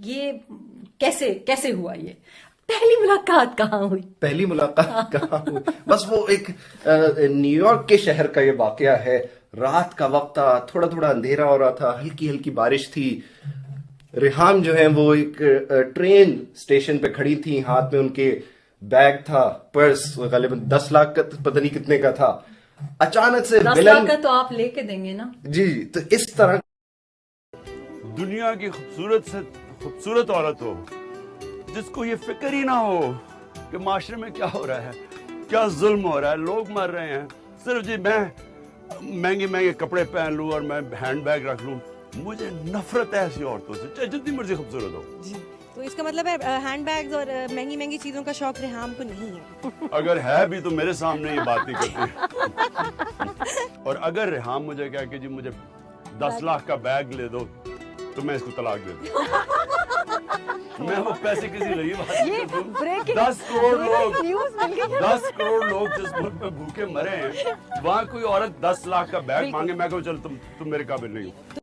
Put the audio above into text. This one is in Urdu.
یہ کیسے ہوا؟ یہ پہلی ملاقات کہاں ہوئی؟ پہلی ملاقات کہاں ہوئی؟ بس وہ ایک نیو یارک کے شہر کا یہ واقعہ ہے. رات کا وقت تھا, تھوڑا تھوڑا اندھیرا ہو رہا تھا, ہلکی ہلکی بارش تھی. ریحام جو ہیں وہ ایک ٹرین اسٹیشن پہ کھڑی تھی, ہاتھ میں ان کے بیگ تھا, پرس غالباً 10 لاکھ کا پتہ نہیں کتنے کا تھا. اچانک سے 10 لاکھ کا تو آپ لے کے دیں گے نا؟ جی. تو اس طرح دنیا کی خوبصورت سے خوبصورت عورت ہو جس کو یہ فکر ہی نہ ہو کہ معاشرے میں کیا ہو رہا ہے, کیا ظلم ہو رہا ہے, لوگ مر رہے ہیں, صرف جی میں مہنگے کپڑے پہن لوں اور میں ہینڈ بیگ رکھ لوں. مجھے نفرت ہے ایسی عورتوں سے, چاہے جتنی مرضی خوبصورت ہو. جی تو اس کا مطلب ہے ہینڈ بیگز اور مہنگی چیزوں کا شوق ریحام کو نہیں ہے. اگر ہے بھی تو میرے سامنے یہ بات نہیں کرتی. اور اگر ریحام مجھے کہا کہ جی مجھے 10 لاکھ کا بیگ لے دو تو میں اس کو طلاق دے دوں. میں وہ پیسے کسی غریب آدمی کو دوں. 10 کروڑ لوگ جس ملک میں بھوکے مرے ہیں, وہاں کوئی عورت 10 لاکھ کا بیگ مانگے, میں کہوں چل تم میرے قابل نہیں ہو.